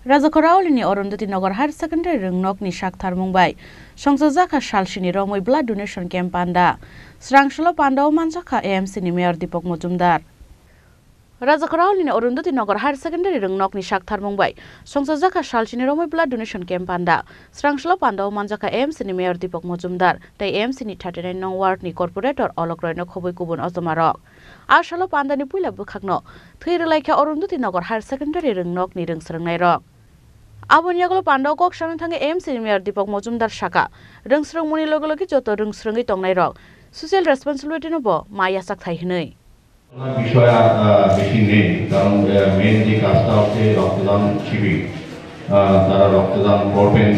Rajakoraulini Orundati Nagar Higher Secondary Rungnokni Shakthar Mumbai Songsajaka Shalshini Romoi Blood Donation Camp Panda Srangshalo Panda Manjaka AMC ni Mayor Dipok Mojumdar Rajakoraulini Orundati Nagar Higher Secondary Rungnokni Shakthar Mumbai Songsajaka Shalshini Romoi Blood Donation Camp Panda Srangshalo Panda Manjaka AMC ni Mayor Dipok Mojumdar Tai AMC ni 39 nong ward ni Corporator Olok Royno Khoboi Kubun Ozomarok Ashalo Panda ni Puila Bukhakno Thuirelaikha Orundati Nagar Higher Secondary Rungnokni Rungsrangnai Rok Aboniaglo Panda Kok Shanthang AMC Mayor Dipok Mojumdar Shaka Rungsrang Muni Logologi Joto Rungsrangi Tongnai Rok Social Responsibility Nobo Maya Sakthai Hnoi বিষয় বেশি নেই কারণ main যে কাজটা হচ্ছে রক্তদান শিবির তারা রক্তদান করবেন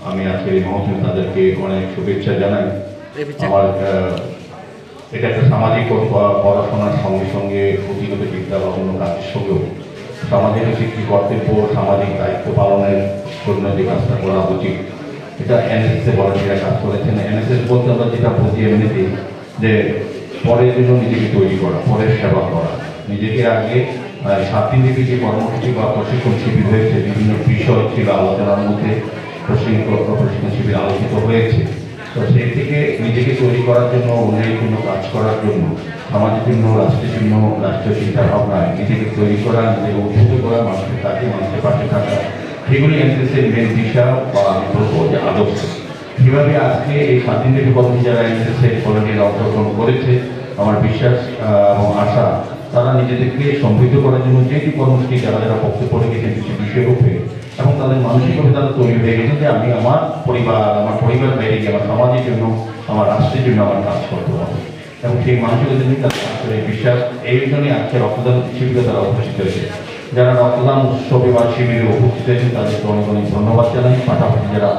আমি আজকে এই মহসিন তাদেরকে অনেক শুভেচ্ছা জানাই আমার এটা একটা সামাজিক পড়াশোনার সঙ্গে সঙ্গে পুঁথিগত বিদ্যা বা অন্য কাজের সঙ্গেও সামাজিক একটি কর্তব্য সামাজিক দায়িত্ব পালনের জন্য যে কাজটা করা উচিত এটা এনএসএস ভলান্টিয়াররা কাজ করেছেন এনএসএস বলতে আমরা যেটা বুঝি এমনিতেই যে পরের জন্য নিজেকে তৈরি করা পরের সেবা করা নিজেকে আগে 7 দিনব্যাপী যে কর্মসূচি বা প্রশিক্ষণ শিবির হয়েছে বিভিন্ন বিষয় ছিল আলোচনার মধ্যে প্রশিক্ষণ শিবির আলোচিত হয়েছে তো সেই থেকে নিজেকে তৈরি করার জন্য অন্যের জন্য কাজ করার জন্য সমাজের জন্য রাষ্ট্রের জন্য রাষ্ট্রীয় চিন্তা ভাবনায় নিজেকে তৈরি করা নিজেকে উদ্বুদ্ধ করা মানুষের কাছে মানুষের পাশে থাকা সেগুলি এনএসএসের মেন দিশা বা আমি বলবো যে আদর্শ কীভাবে আজকে এই 7 দিনব্যাপী কর্মসূচি যারা এনএসএসের ভলান্টিয়াররা অংশগ্রহণ করেছে আমার বিশ্বাস এবং আশা তারা নিজেদেরকে সমৃদ্ধ করার জন্য যে কর্মসূচি যারা যারা পক্ষে পড়ে গেছেন কিছু বিষয়ের উপরে এবং তাদের মানসিকভাবে তারা তৈরি হয়ে গেছে যে আমি আমার পরিবার বাইরে গিয়ে আমার সমাজের জন্য আমার রাষ্ট্রের জন্য আমার কাজ করতে হবে এবং সেই মানসিকতা নিয়ে তাদের বিশ্বাস এই জন্যই আজকে রক্তদান শিবিরে তারা উপস্থিত হয়েছে যারা রক্তদান উৎসবে বা শিবিরে উপস্থিত হয়েছেন তাদেরকে অনেক অনেক ধন্যবাদ জানাই পাশাপাশি যারা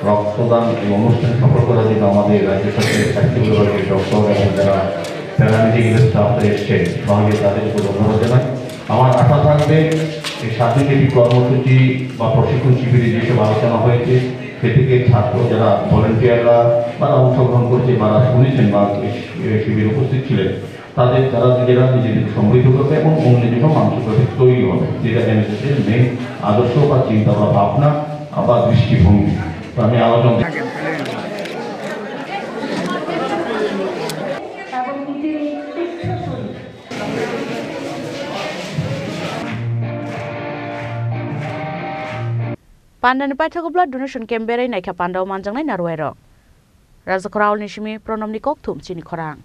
রক্তদান এই অনুষ্ঠানে সফল করার জন্য আমাদের রাজ্য সরকারের স্বাস্থ্য বিভাগের ডক্টর এবং যারা প্যারামেডিক্যাল স্টাফরা এসছেন সঙ্গে তাদের উপর ধন্যবাদ জানাই আমার আশা থাকবে এই 7 দিনব্যাপী কর্মসূচি বা প্রশিক্ষণ শিবিরে যেসব আলোচনা হয়েছে সে থেকে ছাত্র যারা ভলান্টিয়াররা তারা অংশগ্রহণ করছে বা শুনেছেন বা শিবিরে উপস্থিত ছিলেন তারা নিজেরা নিজেদের সমৃদ্ধ করবে এবং অন্যের জন্য মানসিকভাবে তৈরি হবে যেটা এনএসএসের মেন আদর্শ বা চিন্তা বা ভাবনা বা দৃষ্টিভঙ্গি তো আমি আলোচনা Pandani Paithago Blood Donation Camp Berai Naikha Pandao Manjangnai Narwairok Rajakoraulni Shimi Pronomni Kokthum Chini Khorang